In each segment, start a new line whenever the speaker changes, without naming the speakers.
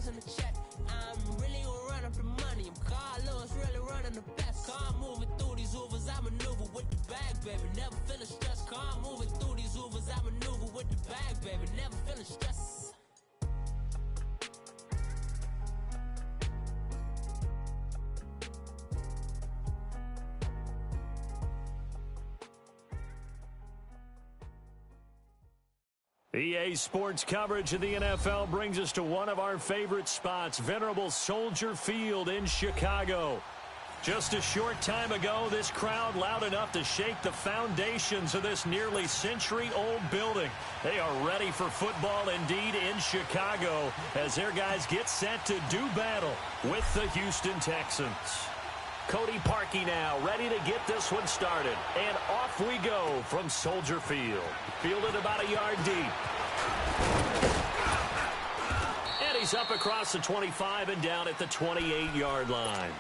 eyes on the check. I'm really gonna run up the money. I'm Carlos, really running the best. Car moving through these Ubers, I maneuver with the bag, baby. Never feeling stressed. Car moving through these Ubers, I maneuver with the bag, baby. Never feeling stressed.
EA Sports coverage of the NFL brings us to one of our favorite spots, venerable Soldier Field in Chicago. Just a short time ago, this crowd loud enough to shake the foundations of this nearly century-old building. They are ready for football indeed in Chicago as their guys get set to do battle with the Houston Texans. Cody Parkey now, ready to get this one started. And off we go from Soldier Field. Fielded about a yard deep. And he's up across the 25 and down at the 28-yard line.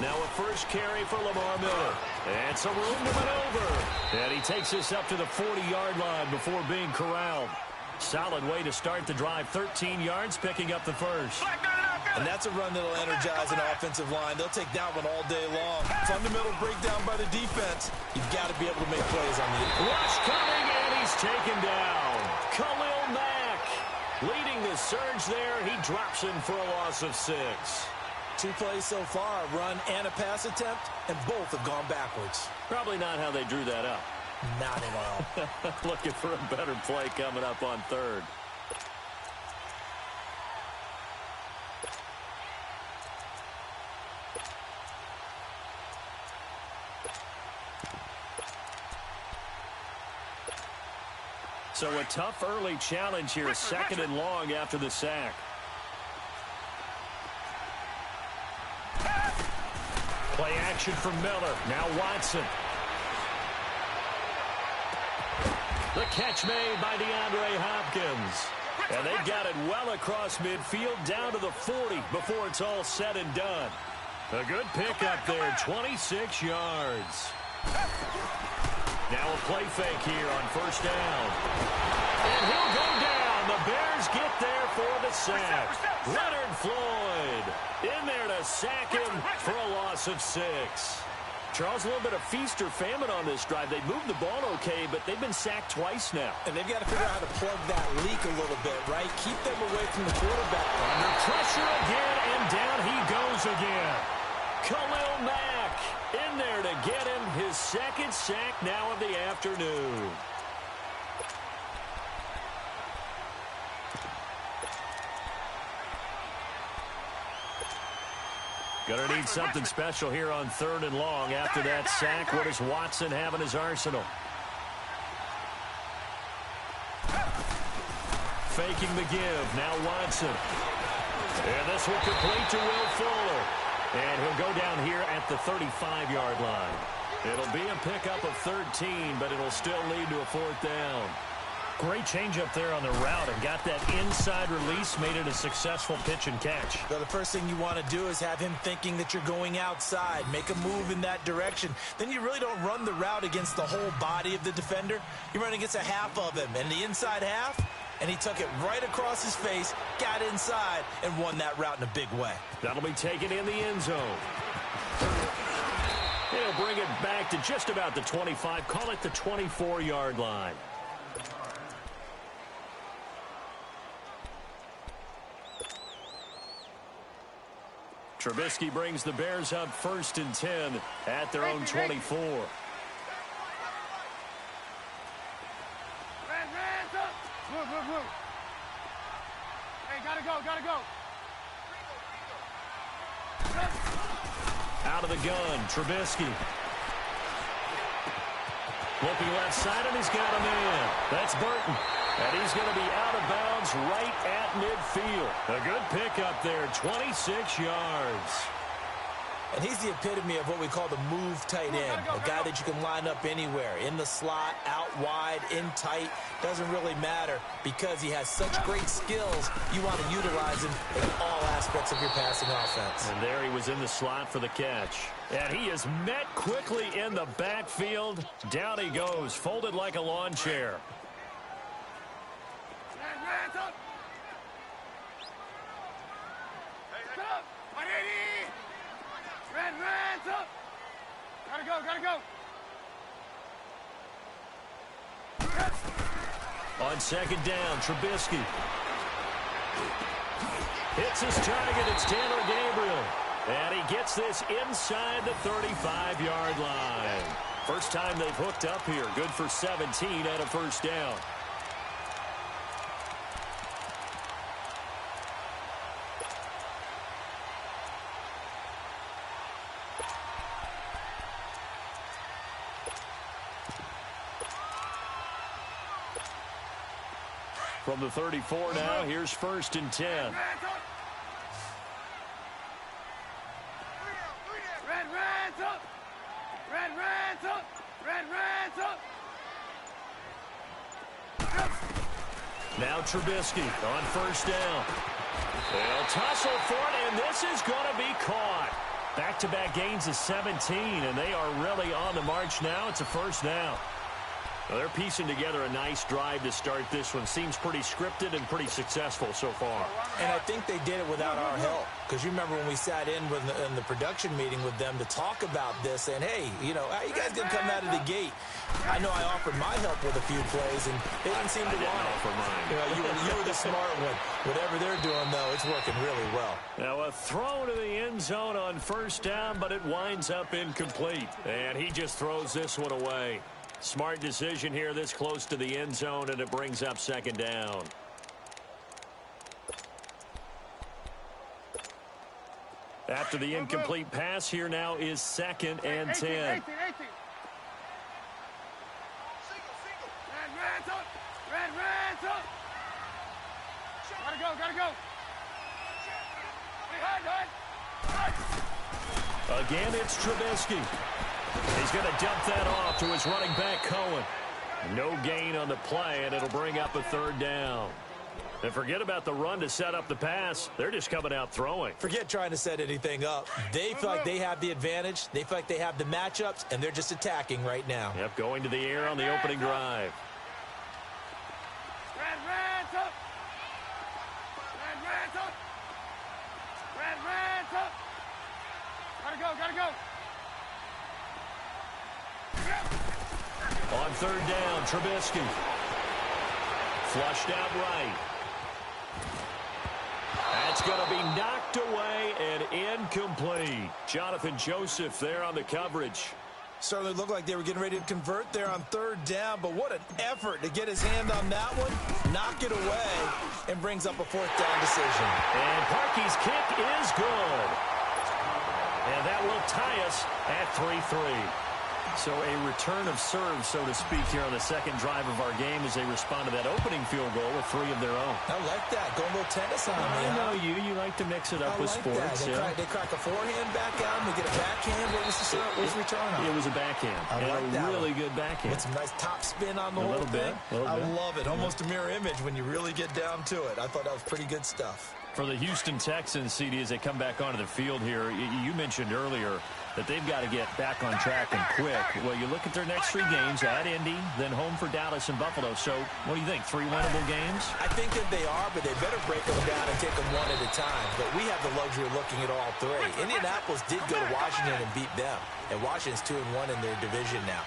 Now a first carry for Lamar Miller. And some room to maneuver. And he takes this up to the 40-yard line before being corralled. Solid way to start the drive. 13 yards, picking up the first.
And that's a run that'll energize an offensive line. They'll take that one all day long. Fundamental breakdown by the defense. You've got to be able to make plays on the
rush coming, and he's taken down. Khalil Mack leading the surge there. He drops in for a loss of 6.
2 plays so far, a run and a pass attempt, and both have gone backwards.
Probably not how they drew that up.
Not at all.
Looking for a better play coming up on third. So a tough early challenge here, 2nd and long after the sack. Play action from Miller. Now Watson. The catch made by DeAndre Hopkins. And they've got it well across midfield down to the 40 before it's all said and done. A good pickup there, 26 yards. Now a play fake here on first down. And he'll go down. The Bears get there for the sack. Leonard Floyd in there to sack him for a loss of 6. Charles, a little bit of feast or famine on this drive. They moved the ball okay, but they've been sacked twice now.
And they've got to figure out how to plug that leak a little bit, right? Keep them away from the quarterback.
Under pressure again, and down he goes again. Khalil Mack in there to get him his 2nd sack now of the afternoon. Gonna need something special here on 3rd and long. After that sack, what does Watson have in his arsenal? Faking the give. Now Watson. And this will complete to Will Fuller. And he'll go down here at the 35-yard line. It'll be a pickup of 13, but it'll still lead to a 4th down. Great change up there on the route and got that inside release, made it a successful pitch and catch.
So the first thing you want to do is have him thinking that you're going outside, make a move in that direction. Then you really don't run the route against the whole body of the defender. You run against a half of him, and the inside half, and he took it right across his face, got inside, and won that route in a big way.
That'll be taken in the end zone. He'll bring it back to just about the 25, call it the 24-yard line. Trubisky brings the Bears up 1st and 10 at their own 24.
Hands up. Move. Hey, gotta go.
Out of the gun, Trubisky. Looking left side, and he's got him in. That's Burton. And he's going to be out of bounds right at midfield. A good pickup there, 26 yards.
And he's the epitome of what we call the move tight end, a guy that you can line up anywhere, in the slot, out wide, in tight, doesn't really matter because he has such great skills. You want to utilize him in all aspects of your passing offense.
And there he was in the slot for the catch. And he is met quickly in the backfield. Down he goes, folded like a lawn chair.
Gotta go.
On second down, Trubisky hits his target. It's Taylor Gabriel. And he gets this inside the 35-yard line. First time they've hooked up here. Good for 17 and a first down. From the 34 now, here's 1st and 10. Now Trubisky on 1st down. They'll tussle for it, and this is going to be caught. Back-to-back gains of 17, and they are really on the march now. It's a first down. Well, they're piecing together a nice drive to start this one. Seems pretty scripted and pretty successful so far.
And I think they did it without our help. Because you remember when we sat in the production meeting with them to talk about this, and hey, you know, how you guys going to come out of the gate? I know I offered my help with a few plays, and they didn't seem to want it.
Offer mine.
You know, you were the smart one. Whatever they're doing, though, it's working really well.
Now a throw to the end zone on 1st down, but it winds up incomplete. And he just throws this one away. Smart decision here this close to the end zone, and it brings up 2nd down. After the incomplete pass, here now is 2nd and 10.
18. Gotta go.
Again, it's Trubisky. He's going to dump that off to his running back, Cohen. No gain on the play, and it'll bring up a 3rd down. And forget about the run to set up the pass. They're just coming out throwing.
Forget trying to set anything up. They feel like they have the advantage. They feel like they have the matchups, and they're just attacking right now.
Yep, going to the air on the opening drive.
Gotta go.
On 3rd down, Trubisky. Flushed out right. That's going to be knocked away and incomplete. Jonathan Joseph there on the coverage.
Certainly looked like they were getting ready to convert there on 3rd down, but what an effort to get his hand on that one, knock it away, and brings up a 4th down decision.
And Parkey's kick is good. And that will tie us at 3-3. So a return of serve, so to speak, here on the 2nd drive of our game as they respond to that opening field goal with 3 of their own.
I like that. Go a little tennis on me.
I know you. You like to mix it up with sports.
They crack a forehand back out, and they get a backhand. What was the return on?
It was a backhand.
I like that
really
one.
good backhand.
With some nice top spin on the whole thing. I love it. Almost a mirror image when you really get down to it. I thought that was pretty good stuff.
For the Houston Texans, CD, as they come back onto the field here, you mentioned earlier that they've got to get back on track and quick. Well, you look at their next 3 games, at Indy, then home for Dallas and Buffalo. So what do you think, 3 winnable games?
I think that they are, but they better break them down and take them one at a time. But we have the luxury of looking at all 3. Indianapolis did go to Washington and beat them, and Washington's 2-1 in their division now.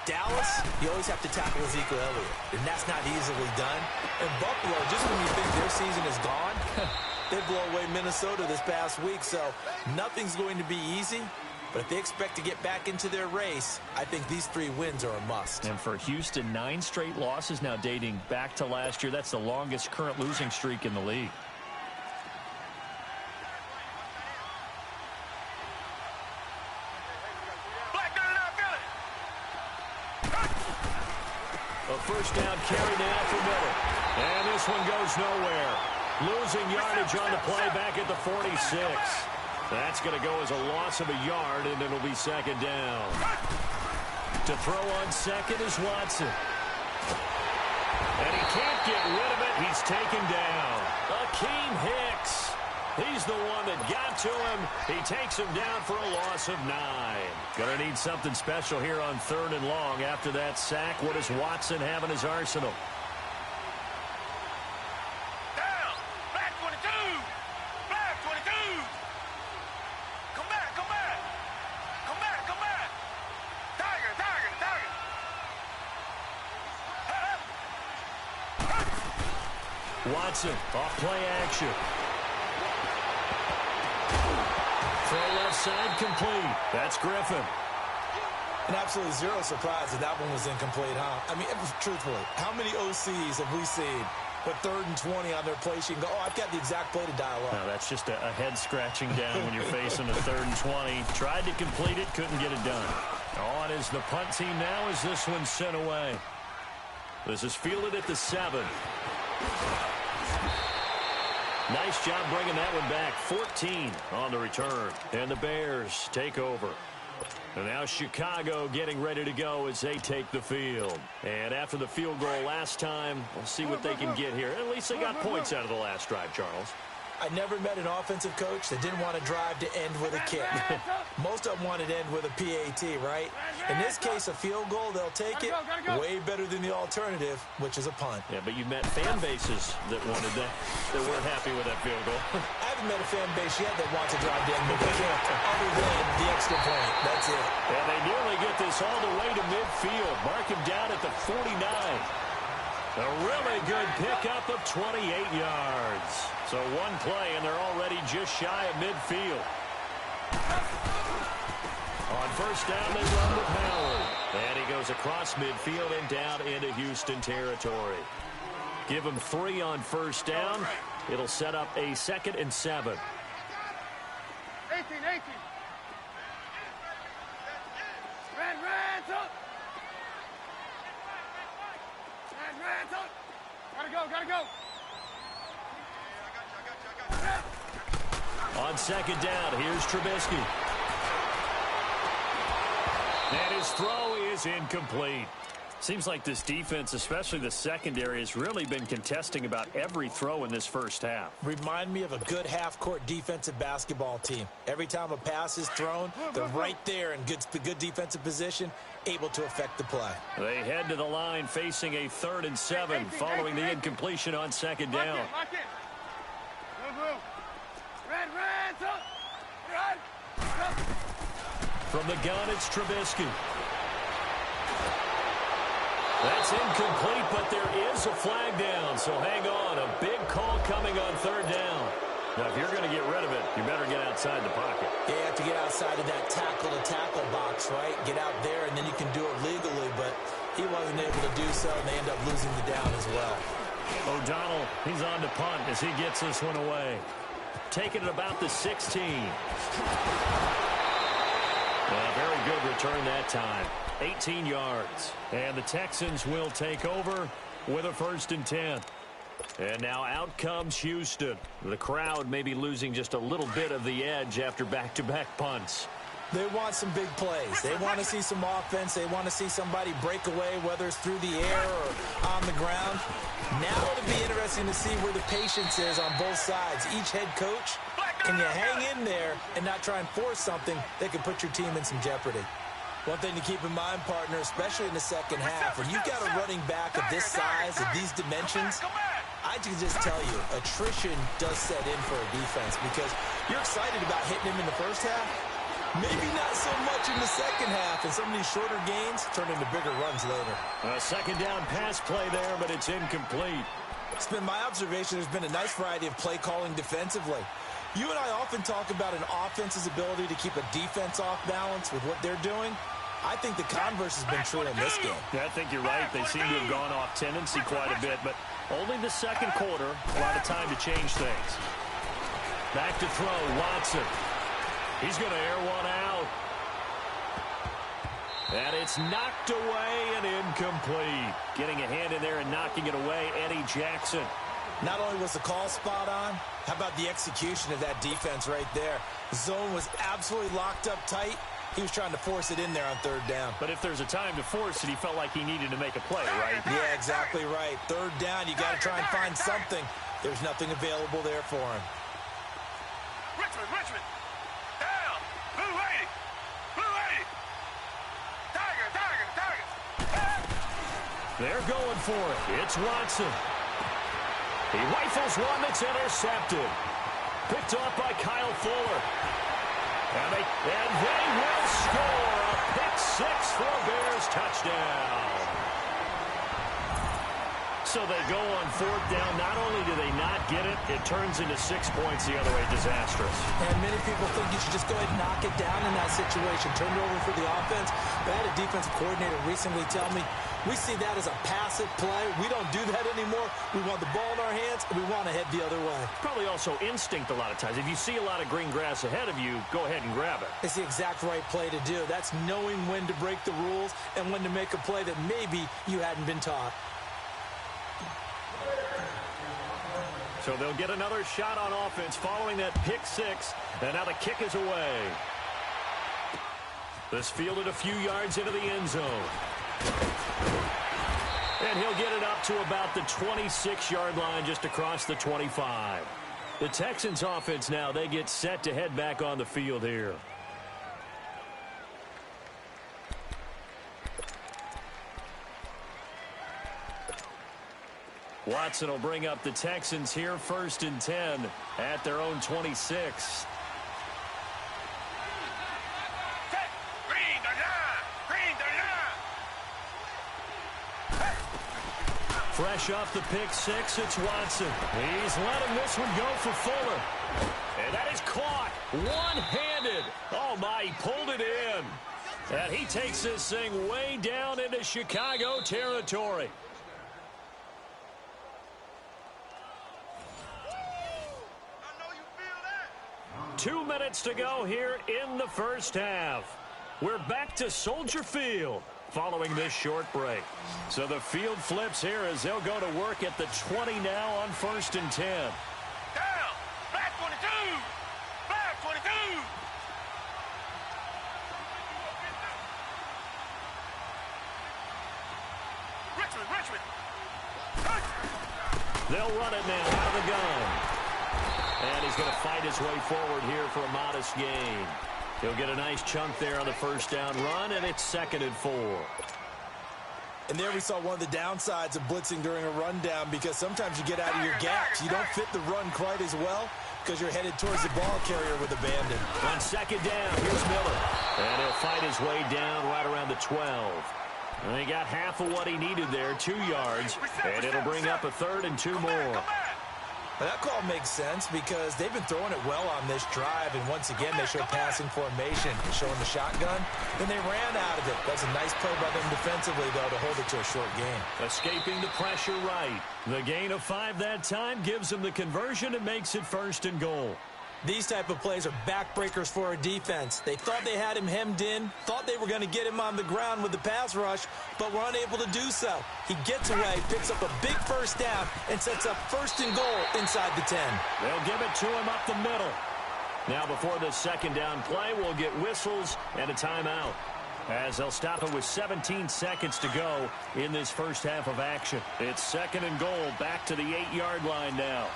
Dallas, you always have to tackle Ezekiel Elliott, and that's not easily done. And Buffalo, just when you think their season is gone, they blow away Minnesota this past week, so nothing's going to be easy. But if they expect to get back into their race, I think these 3 wins are a must.
And for Houston, 9 straight losses now dating back to last year. That's the longest current losing streak in the league. A first down carry now for Miller. And this one goes nowhere. Losing yardage on the play back at the 46. That's going to go as a loss of a yard, and it'll be second down. To throw on second is Watson. And he can't get rid of it. He's taken down. Akeem Hicks. He's the one that got to him. He takes him down for a loss of 9. Going to need something special here on 3rd and long. After that sack, what does Watson have in his arsenal?
Down. Black 22. Black 22. Come back, come back. Come back, come back. Tiger, tiger, tiger.
Watson, off play action. Throw left side complete. That's Griffin.
And absolutely zero surprise that that one was incomplete, huh? I mean, truthfully, how many OCs have we seen with 3rd and 20 on their play sheet and go, oh, I've got the exact play to dial up?
No, that's just a head scratching down when you're facing a 3rd and 20. Tried to complete it, couldn't get it done. On is the punt team now as this one's sent away. This is fielded at the 7. Nice job bringing that one back. 14 on the return. And the Bears take over. And now Chicago getting ready to go as they take the field. And after the field goal last time, we'll see what they can get here. At least they got points out of the last drive, Charles.
I never met an offensive coach that didn't want to drive to end with a kick. Most of them wanted to end with a PAT, right? In this case, a field goal, they'll take it way better than the alternative, which is a punt.
Yeah, but you met fan bases that wanted that, that weren't happy with that field goal.
I haven't met a fan base yet that wants to drive to end with a kick, other than the extra point. That's it.
And they nearly get this all the way to midfield. Mark him down at the 49. A really good pickup of 28 yards. So one play, and they're already just shy of midfield. On first down, they run with Howard. And he goes across midfield and down into Houston territory. Give him 3 on first down. It'll set up a 2nd and 7.
18. Red, up. Red, up. Gotta go.
On second down, here's Trubisky. And his throw is incomplete. Seems like this defense, especially the secondary, has really been contesting about every throw in this first half.
Remind me of a good half-court defensive basketball team. Every time a pass is thrown, they're right there in good defensive position, able to affect the play.
They head to the line facing a 3rd and 7 following the incompletion on second down.
Lock in. Blue. Red, up. Red.
From the gun, it's Trubisky. That's incomplete, but there is a flag down, so hang on. A big call coming on 3rd down. Now, if you're going to get rid of it, you better get outside the pocket.
Yeah, you have to get outside of that tackle-to-tackle box, right? Get out there, and then you can do it legally, but he wasn't able to do so, and they end up losing the down as well.
O'Donnell, he's on to punt as he gets this one away. Taking it about the 16. Very good return that time. 18 yards. And the Texans will take over with a 1st and 10. And now out comes Houston. The crowd may be losing just a little bit of the edge after back-to-back punts.
They want some big plays. They want to see some offense. They want to see somebody break away, whether it's through the air or on the ground. Now it'll be interesting to see where the patience is on both sides. Each head coach, can you hang in there and not try and force something that could put your team in some jeopardy? One thing to keep in mind, partner, especially in the second half, when you've got a running back of this size, of these dimensions, I can just tell you, attrition does set in for a defense because you're excited about hitting him in the first half. Maybe not so much in the second half, and some of these shorter gains turn into bigger runs later.
A second down pass play there, but it's incomplete.
It's been my observation there's been a nice variety of play calling defensively. You and I often talk about an offense's ability to keep a defense off balance with what they're doing. I think the converse has been true in this game.
Yeah, I think you're right. They seem to have gone off tendency quite a bit, but only the second quarter, a lot of time to change things. Back to throw, Watson. He's going to air one out. And it's knocked away and incomplete. Getting a hand in there and knocking it away, Eddie Jackson.
Not only was the call spot on, how about the execution of that defense right there? The zone was absolutely locked up tight. He was trying to force it in there on third down.
But if there's a time to force it, he felt like he needed to make a play, right?
Yeah, exactly right. Third down, you got to try and find something. There's nothing available there for him.
Richmond. Down. Blue 80. Tiger.
They're going for it. It's Watson. He rifles one that's intercepted. Picked off by Kyle Fuller. And they will score a pick six for a Bears touchdown. So they go on fourth down. Not only do they not get it, it turns into 6 points the other way. Disastrous.
And many people think you should just go ahead and knock it down in that situation. Turn it over for the offense. But I had a defensive coordinator recently tell me, we see that as a passive play. We don't do that anymore. We want the ball in our hands, and we want to head the other way.
Probably also instinct a lot of times. If you see a lot of green grass ahead of you, go ahead and grab it.
It's the exact right play to do. That's knowing when to break the rules and when to make a play that maybe you hadn't been taught.
So they'll get another shot on offense following that pick six. And now the kick is away. This fielded a few yards into the end zone. And he'll get it up to about the 26-yard line, just across the 25. The Texans offense now, they get set to head back on the field here. Watson will bring up the Texans here, 1st and 10 at their own 26. Fresh off the pick six, it's Watson. He's letting this one go for Fuller. And that is caught one-handed. Oh, my, he pulled it in. And he takes this thing way down into Chicago territory. 2 minutes to go here in the first half. We're back to Soldier Field following this short break. So the field flips here as they'll go to work at the 20 now on 1st and 10.
Down. Black 22. Black 22. Richmond.
They'll run it now out of the gun. And he's going to fight his way forward here for a modest gain. He'll get a nice chunk there on the first down run, and it's 2nd and 4.
And there we saw one of the downsides of blitzing during a rundown, because sometimes you get out of your gaps. You don't fit the run quite as well because you're headed towards the ball carrier with abandon.
On 2nd down, here's Miller. And he'll fight his way down right around the 12. And he got half of what he needed there, 2 yards. And it'll bring up a 3rd and 2 more.
Now that call makes sense because they've been throwing it well on this drive, and once again they show passing formation, showing the shotgun. Then they ran out of it. That's a nice play by them defensively, though, to hold it to a short gain.
Escaping the pressure right. The gain of 5 that time gives them the conversion and makes it 1st and goal.
These type of plays are backbreakers for our defense. They thought they had him hemmed in, thought they were going to get him on the ground with the pass rush, but were unable to do so. He gets away, picks up a big first down, and sets up 1st and goal inside the 10.
They'll give it to him up the middle. Now before the 2nd down play, we'll get whistles and a timeout, as they'll stop it with 17 seconds to go in this first half of action. It's 2nd and goal, back to the 8-yard line now.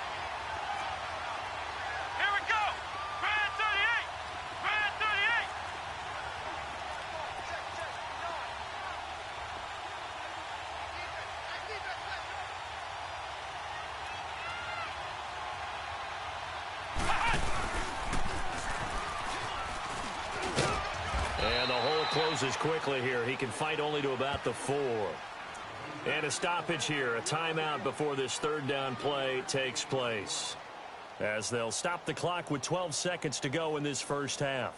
Closes quickly here. He can fight only to about the 4. And a stoppage here, a timeout before this 3rd down play takes place, as they'll stop the clock with 12 seconds to go in this first half.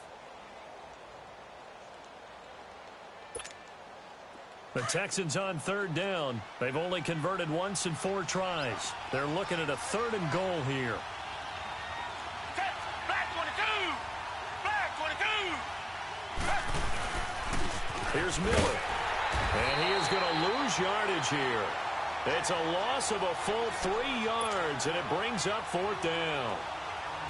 The Texans on 3rd down. They've only converted once in 4 tries. They're looking at a 3rd and goal here.
Black 22. Black 22.
Here's Miller. And he is going to lose yardage here. It's a loss of a full 3 yards, and it brings up 4th down.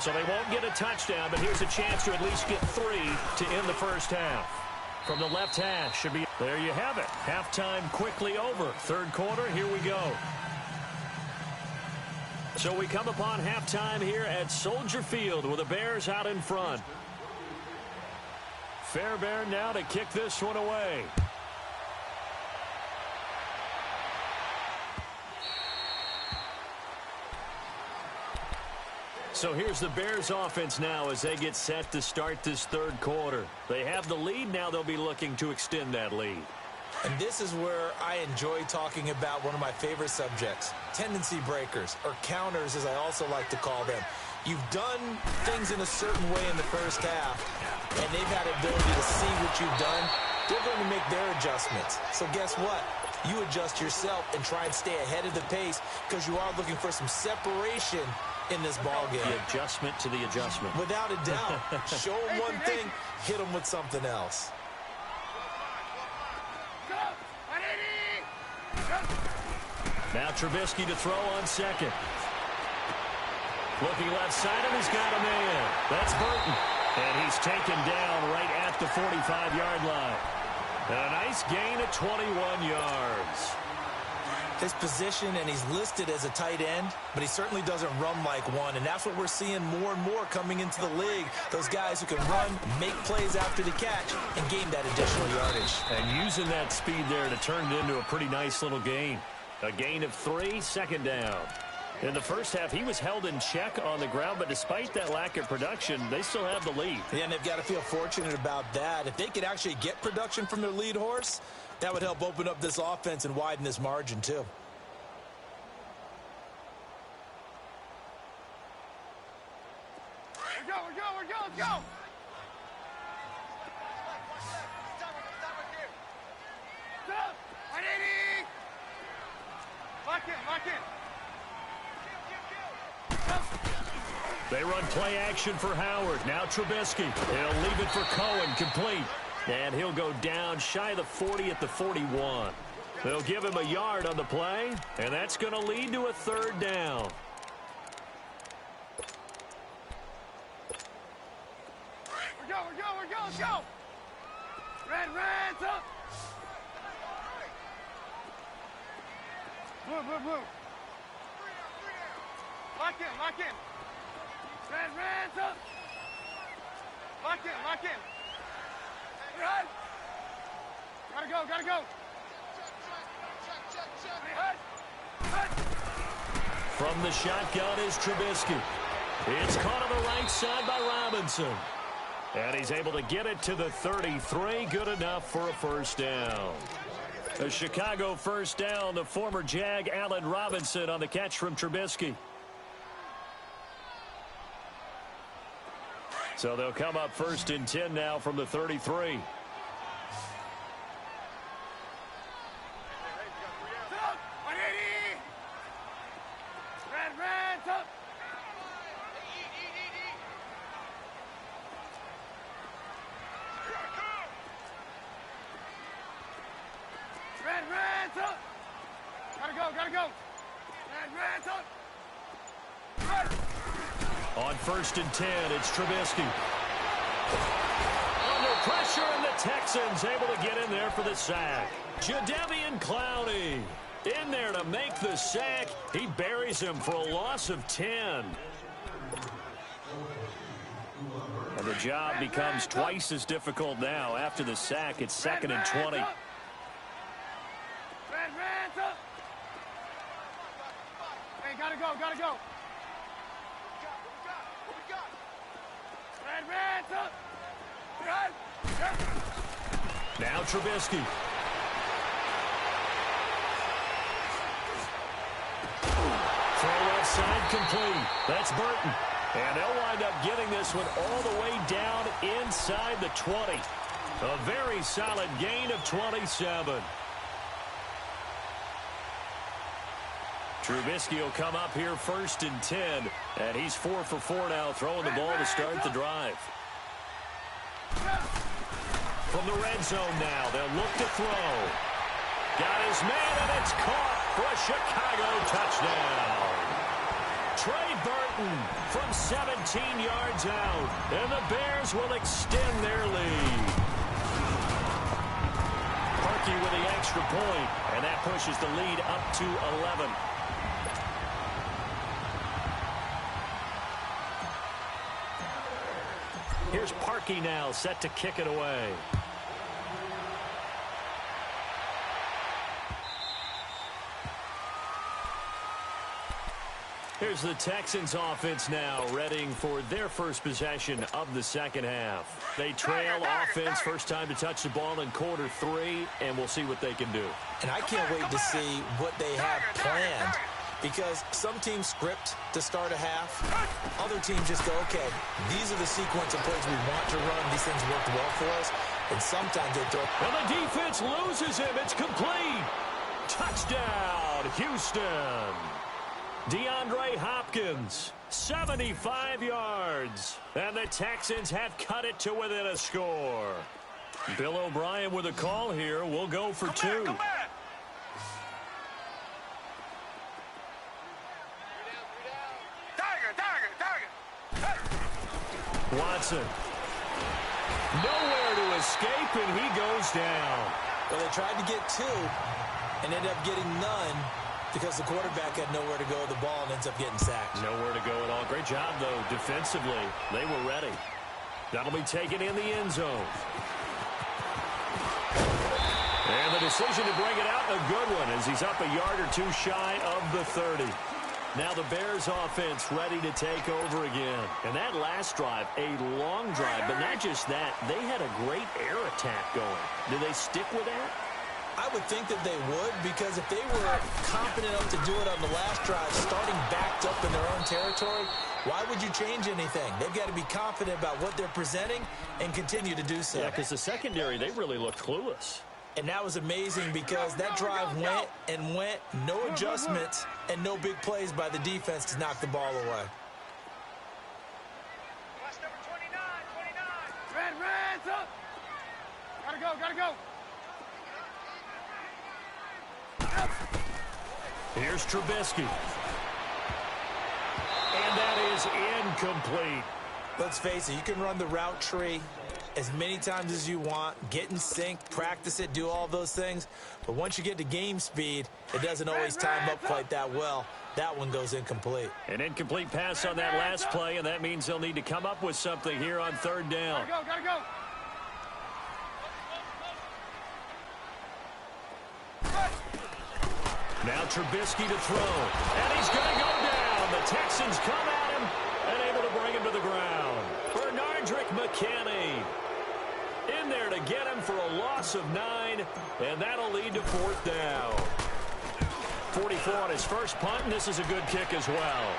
So they won't get a touchdown, but here's a chance to at least get 3 to end the first half. From the left hash should be... There you have it. Halftime quickly over. Third quarter, here we go. So we come upon halftime here at Soldier Field with the Bears out in front. Fairbairn now to kick this one away. So here's the Bears offense now as they get set to start this third quarter. They have the lead. Now they'll be looking to extend that lead.
And this is where I enjoy talking about one of my favorite subjects, tendency breakers, or counters as I also like to call them. You've done things in a certain way in the first half, and they've had the ability to see what you've done. They're going to make their adjustments. So guess what? You adjust yourself and try and stay ahead of the pace because you are looking for some separation in this ball game.
The adjustment to the adjustment.
Without a doubt. Show them one thing, hit them with something else.
Now Trubisky to throw on second. Looking left side, and he's got a man. That's Burton. And he's taken down right at the 45-yard line. A nice gain of 21 yards.
His position, and he's listed as a tight end, but he certainly doesn't run like one, and that's what we're seeing more and more coming into the league. Those guys who can run, make plays after the catch, and gain that additional yardage.
And using that speed there to turn it into a pretty nice little gain. A gain of 3, second down. In the first half, he was held in check on the ground, but despite that lack of production, they still have the lead.
Yeah, and they've got to feel fortunate about that. If they could actually get production from their lead horse, that would help open up this offense and widen this margin, too.
Let's go! Stop! 180! Lock in!
They run play action for Howard. Now Trubisky. He'll leave it for Cohen, complete. And he'll go down shy of the 40 at the 41. They'll give him a yard on the play, and that's going to lead to a third down.
We're go, let's go! Red, up! Move. Lock in! Red, up! Lock in! Run! Gotta go!
From the shotgun is Trubisky. It's caught on the right side by Robinson. And he's able to get it to the 33. Good enough for a first down. A Chicago first down. The former Jag, Allen Robinson, on the catch from Trubisky. So they'll come up 1st and 10 now from the 33.
Gotta go!
On 1st and 10, it's Trubisky. Under pressure, and the Texans able to get in there for the sack. Jadeveon Clowney in there to make the sack. He buries him for a loss of 10. And the job becomes twice as difficult now. After the sack, it's 2nd and 20.
Hey, gotta go! Red, up!
Now Trubisky. Throw left side complete. That's Burton. And they'll wind up getting this one all the way down inside the 20. A very solid gain of 27. Trubisky will come up here 1st and 10. And he's 4 for 4 now, throwing the ball to start the drive. From the red zone now, they'll look to throw. Got his man, and it's caught. for a Chicago touchdown. Trey Burton from 17 yards out, and the Bears will extend their lead. Parkey with the extra point, and that pushes the lead up to 11. Here's Parkey now, set to kick it away. Here's the Texans offense now, readying for their first possession of the second half. They trail offense, first time to touch the ball in quarter 3, and we'll see what they can do.
And I can't wait to see what they have planned, because some teams script to start a half. Other teams just go, okay, these are the sequence of plays we want to run. These things worked well for us. And sometimes they throw.
And the defense loses him. It's complete. Touchdown, Houston. DeAndre Hopkins, 75 yards. And the Texans have cut it to within a score. Bill O'Brien with a call here. We'll go for 2.
Come back.
Watson. Nowhere to escape, and he goes down.
Well, they tried to get 2 and ended up getting none because the quarterback had nowhere to go with the ball and ends up getting sacked.
Nowhere to go at all. Great job, though, defensively. They were ready. That'll be taken in the end zone. And the decision to bring it out, a good one, as he's up a yard or 2 shy of the 30. Now the Bears offense ready to take over again. And that last drive, a long drive, but not just that. They had a great air attack going. Do they stick with that?
I would think that they would, because if they were confident enough to do it on the last drive, starting backed up in their own territory, why would you change anything? They've got to be confident about what they're presenting and continue to do so.
Yeah, because the secondary, they really looked clueless.
And that was amazing because that drive went and went, no adjustments, and no big plays by the defense to knock the ball away.
Watch number 29, 29.
Red, up. Gotta go, gotta go.
Here's Trubisky. And that is incomplete.
Let's face it, you can run the route tree as many times as you want, get in sync, practice it, do all those things. But once you get to game speed, it doesn't always time up quite that well. That one goes incomplete.
An incomplete pass on that last play, and that means they'll need to come up with something here on 3rd down.
Gotta go.
Now Trubisky to throw, and he's going to go down. The Texans come at him and able to bring him to the ground. Bernardrick McKinney in there to get him for a loss of 9, and that'll lead to 4th down. 44 on his first punt, and this is a good kick as well.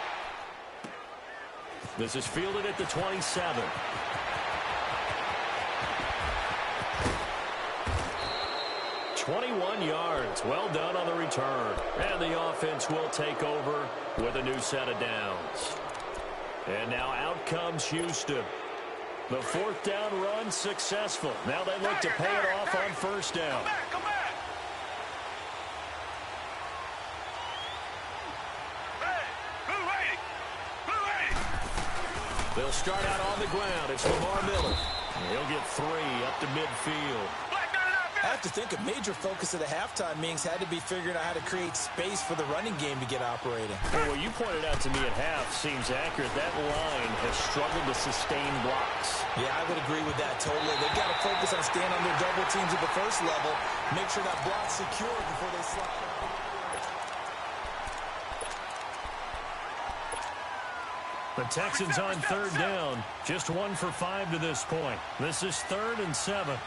This is fielded at the 27. "21 yards. Well done on the return. And the offense will take over with a new set of downs. And now out comes Houston. The 4th down run successful. Now they look to pay it off on 1st down.
Come back. Hey, blue ready.
They'll start out on the ground. It's Lamar Miller. He'll get 3 up to midfield.
I have to think a major focus of the halftime meetings had to be figuring out how to create space for the running game to get operating.
Well, what you pointed out to me at half seems accurate. That line has struggled to sustain blocks.
Yeah, I would agree with that totally. They've got to focus on staying on their double teams at the first level, make sure that block's secure before they slide.
The Texans on 3rd down. Just 1 for 5 to this point. This is 3rd and 7.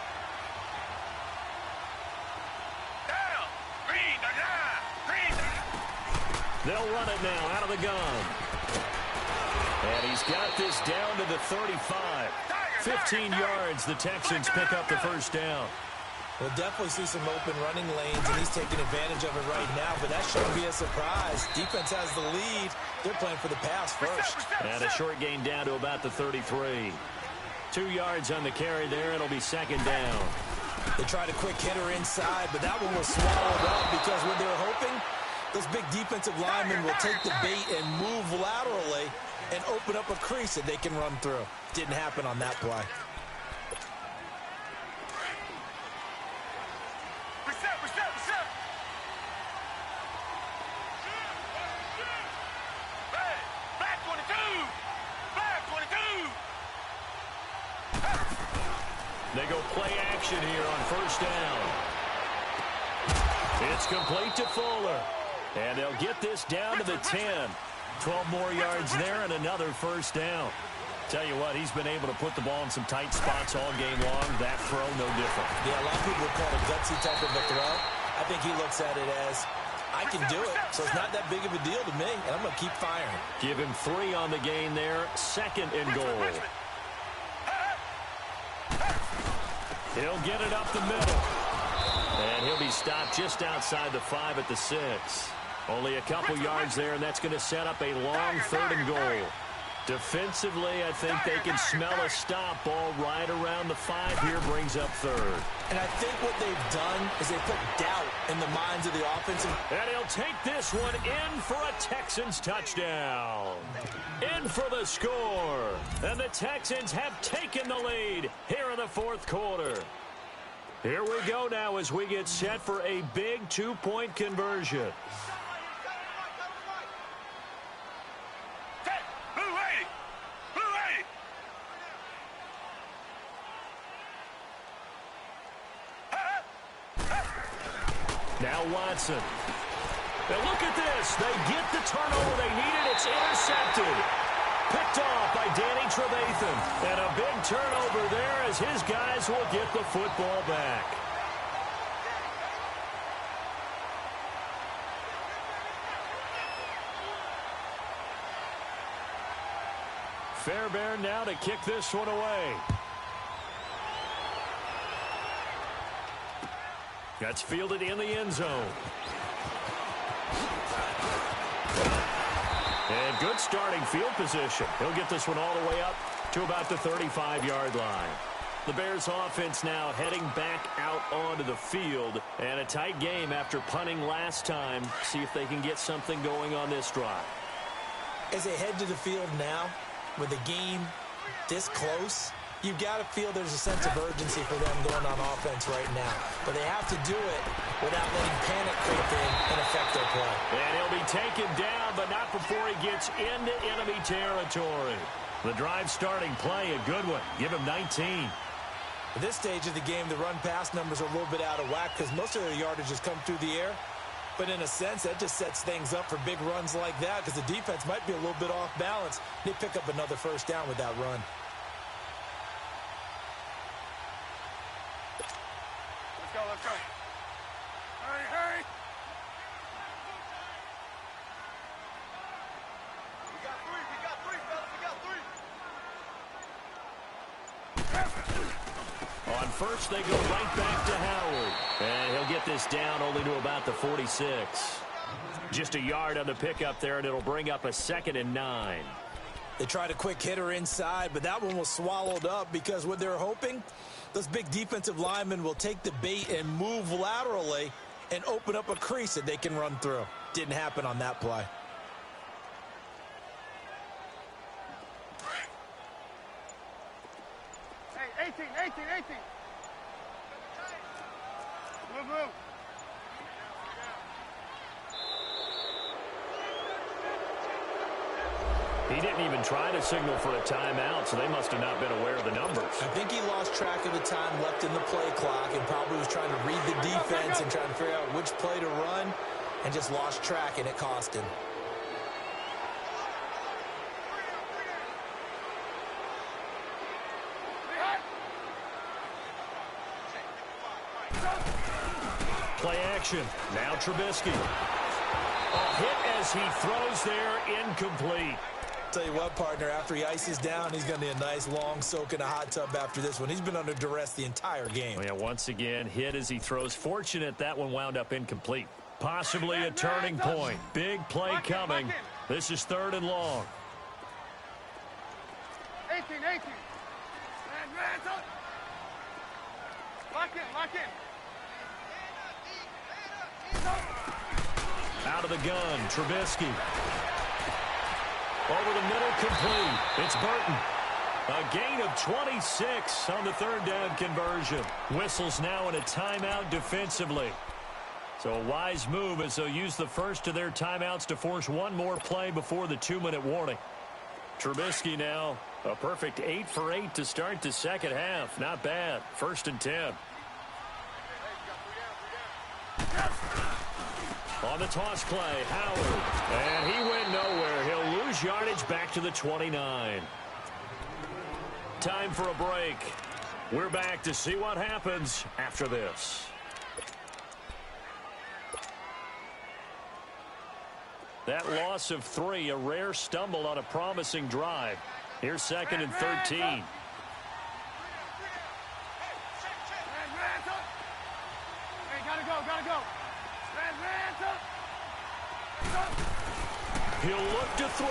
They'll run it now out of the gun. And he's got this down to the 35. 15 yards, the Texans pick up the 1st down.
We'll definitely see some open running lanes, and he's taking advantage of it right now, but that shouldn't be a surprise. Defense has the lead. They're playing for the pass first.
And a short gain down to about the 33. 2 yards on the carry there. It'll be 2nd down.
They tried a quick hitter inside, but that one was swallowed up because what they were hoping Those big defensive linemen will take the bait and move laterally and open up a crease that they can run through. Didn't happen on that play.
Reset. Hey, Black 22! Black 22!
They go play action here on first down. It's complete to Fuller. And they'll get this down to the 10. 12 more yards there and another first down. Tell you what, he's been able to put the ball in some tight spots all game long. That throw, no different.
Yeah, a lot of people would call it a gutsy type of a throw. I think he looks at it as, I can do it, so it's not that big of a deal to me, and I'm going to keep firing.
Give him 3 on the gain there. 2nd and goal. He'll get it up the middle. And he'll be stopped just outside the 5 at the 6. Only a couple yards there, and that's going to set up a long 3rd and goal. Defensively, I think they can smell a stop. Ball right around the 5 here, brings up 3rd.
And I think what they've done is they put doubt in the minds of the offensive.
And he'll take this one in for a Texans touchdown. In for the score. And the Texans have taken the lead here in the 4th quarter. Here we go now as we get set for a big 2-point conversion. Now Watson. And look at this. They get the turnover they needed. It's intercepted. Picked off by Danny Trevathan. And a big turnover there as his guys will get the football back. Fairbairn now to kick this one away. That's fielded in the end zone. And good starting field position. He'll get this one all the way up to about the 35-yard line. The Bears offense now heading back out onto the field. And a tight game after punting last time. See if they can get something going on this drive.
As they head to the field now, with the game this close, you've got to feel there's a sense of urgency for them going on offense right now. But they have to do it without letting panic creep in and affect their play.
And he'll be taken down, but not before he gets into enemy territory. The drive starting play, a good one. Give him 19.
At this stage of the game, the run-pass numbers are a little bit out of whack because most of their yardage has come through the air. But in a sense, that just sets things up for big runs like that because the defense might be a little bit off balance. They pick up another first down with that run.
Let's go. Hurry. We got three, fellas.
On first, they go right back to Howard. And he'll get this down only to about the 46. Just a yard on the pickup there, and it'll bring up a 2nd and 9.
They tried a quick hitter inside, but that one was swallowed up because what they're hoping, those big defensive linemen will take the bait and move laterally and open up a crease that they can run through. Didn't happen on that play.
Hey, 18. Move.
He didn't even try to signal for a timeout, so they must have not been aware of the numbers.
I think he lost track of the time left in the play clock and probably was trying to read the defense and trying to figure out which play to run and just lost track, and it cost him.
Play action. Now Trubisky. A hit as he throws there, incomplete.
Tell you what, partner, after he ices down, he's going to need a nice long soak in a hot tub after this one. He's been under duress the entire game.
Yeah, once again, hit as he throws. Fortunate that one wound up incomplete. Possibly a turning point. Big play coming. This is 3rd and long.
18. Man, up. Lock in.
out of the gun. Trubisky. Over the middle, complete. It's Burton. A gain of 26 on the third down conversion. Whistles now in a timeout defensively. So a wise move as they'll use the first of their timeouts to force one more play before the 2-minute warning. Trubisky now, a perfect 8 for 8 to start the second half. Not bad. 1st and 10. On the toss play, Howard. And he went nowhere. He'll lose yardage back to the 29. Time for a break. We're back to see what happens after this. That loss of 3, a rare stumble on a promising drive. Here's 2nd and 13.
Hey, gotta go, gotta go.
He'll look to throw.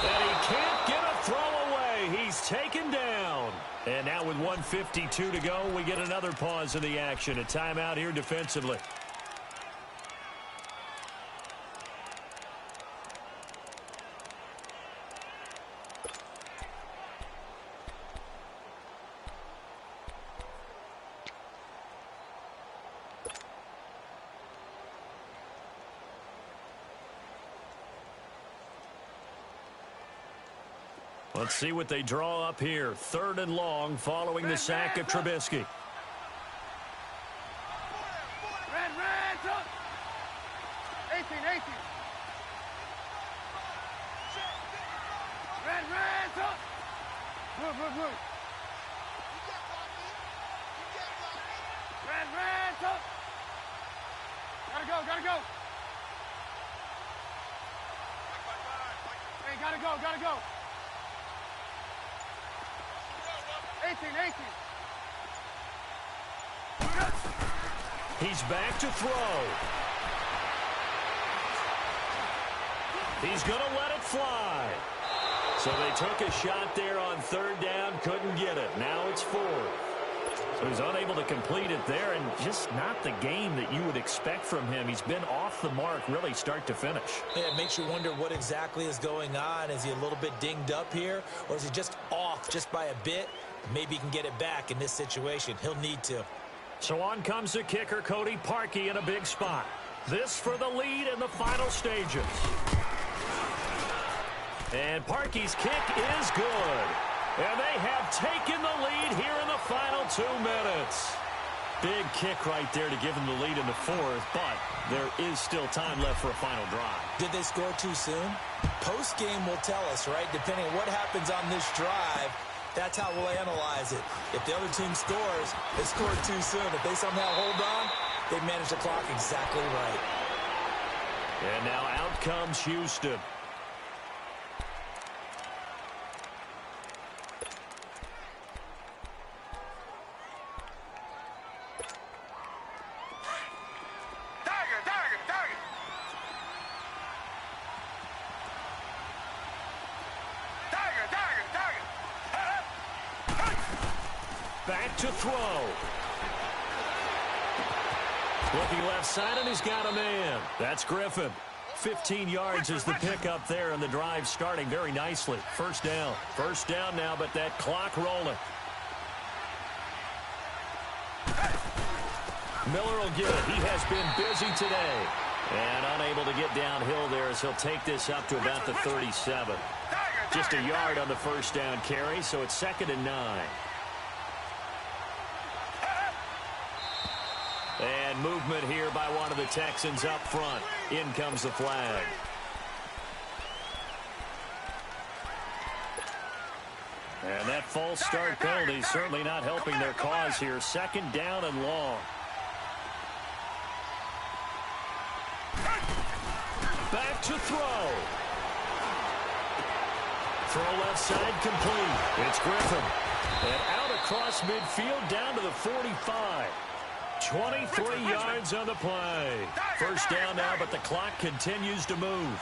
And he can't get a throw away. He's taken down. And now with 1:52 to go, we get another pause in the action. A timeout here defensively. Let's see what they draw up here. 3rd and long following the sack of Trubisky.
Red, 18. Red, blue. Red, gotta go. Hey, gotta go. 18.
He's back to throw. He's going to let it fly. So they took a shot there on 3rd down, couldn't get it. Now it's 4th. So he's unable to complete it there, and just not the game that you would expect from him. He's been off the mark really start to finish.
Yeah, it makes you wonder what exactly is going on. Is he a little bit dinged up here, or is he just off just by a bit? Maybe he can get it back in this situation. He'll need to.
So on comes the kicker, Cody Parkey, in a big spot. This for the lead in the final stages. And Parkey's kick is good. And they have taken the lead here in the final 2 minutes. Big kick right there to give them the lead in the 4th, but there is still time left for a final drive.
Did they score too soon? Post-game will tell us, right? Depending on what happens on this drive, that's how we'll analyze it. If the other team scores, they scored too soon. If they somehow hold on, they manage the clock exactly right.
And now out comes Houston. Back to throw. Looking left side, and he's got a man. That's Griffin. 15 yards is the pickup there, and the drive starting very nicely. 1st down. 1st down now, but that clock rolling. Miller will get it. He has been busy today. And unable to get downhill there as he'll take this up to about the 37. Just a yard on the 1st down carry, so it's 2nd and 9. And movement here by one of the Texans up front. In comes the flag. And that false start penalty certainly not helping their cause here. 2nd down and long. Back to throw. Throw left side complete. It's Griffin. And out across midfield down to the 45. 23 yards on the play. 1st down now, but the clock continues to move.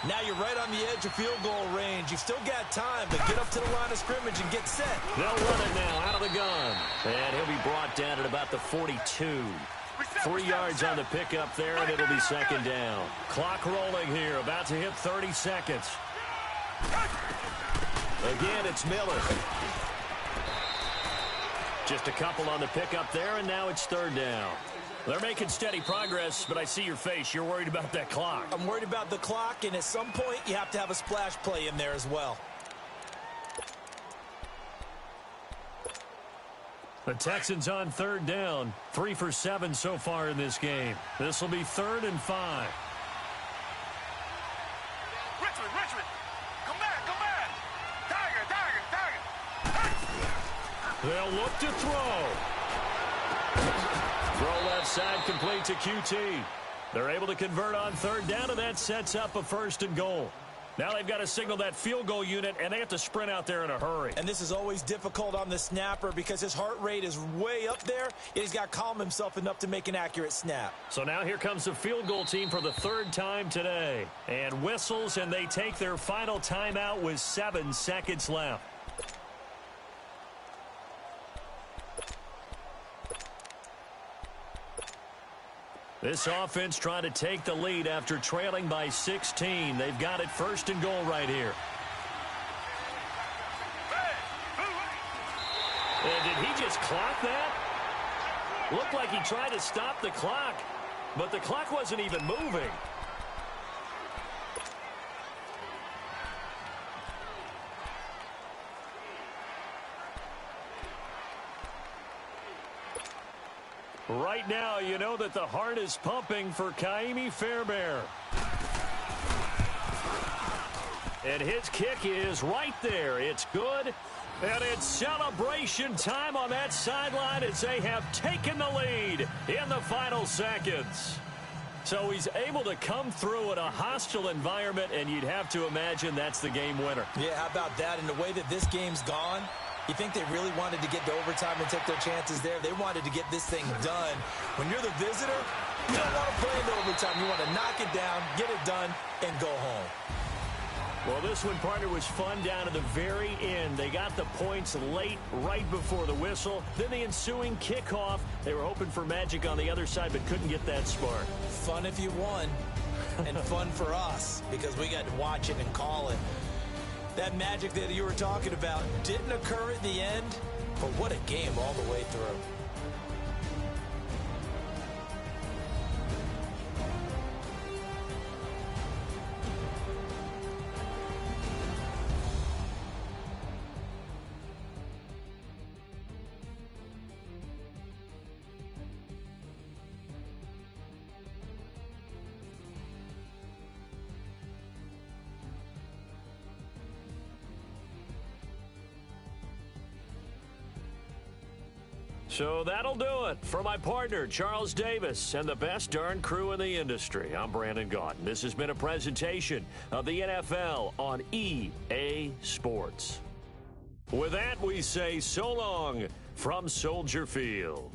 Now you're right on the edge of field goal range. You've still got time, but get up to the line of scrimmage and get set.
They'll run it now out of the gun. And he'll be brought down at about the 42. 3 yards on the pickup there, and it'll be second down. Clock rolling here, about to hit 30 seconds. Again, it's Miller. Just a couple on the pickup there, and now it's third down. They're making steady progress, but I see your face. You're worried about that clock.
I'm worried about the clock, and at some point, you have to have a splash play in there as well.
The Texans on third down. 3 for 7 so far in this game. This will be 3rd and 5.
Richmond. Come back. Tiger.
They'll look to throw. Throw left side, complete to QT. They're able to convert on third down, and that sets up a 1st and goal. Now they've got to signal that field goal unit, and they have to sprint out there in a hurry.
And this is always difficult on the snapper because his heart rate is way up there. He's got to calm himself enough to make an accurate snap.
So now here comes the field goal team for the 3rd time today. And whistles, and they take their final timeout with 7 seconds left. This offense trying to take the lead after trailing by 16. They've got it 1st and goal right here. And did he just clock that? Looked like he tried to stop the clock, but the clock wasn't even moving. Right now, you know that the heart is pumping for Kaimi Fairbairn. And his kick is right there. It's good. And it's celebration time on that sideline as they have taken the lead in the final seconds. So he's able to come through in a hostile environment, and you'd have to imagine that's the game winner.
Yeah, how about that? And the way that this game's gone, you think they really wanted to get to overtime and take their chances there? They wanted to get this thing done. When you're the visitor, you don't want to play into overtime. You want to knock it down, get it done, and go home.
Well, this one, partner, was fun down to the very end. They got the points late, right before the whistle. Then the ensuing kickoff. They were hoping for magic on the other side, but couldn't get that spark.
Fun if you won, and fun for us because we got to watch it and call it. That magic that you were talking about didn't occur at the end, but what a game all the way through.
So that'll do it. For my partner, Charles Davis, and the best darn crew in the industry, I'm Brandon Gaudin. This has been a presentation of the NFL on EA Sports. With that, we say so long from Soldier Field.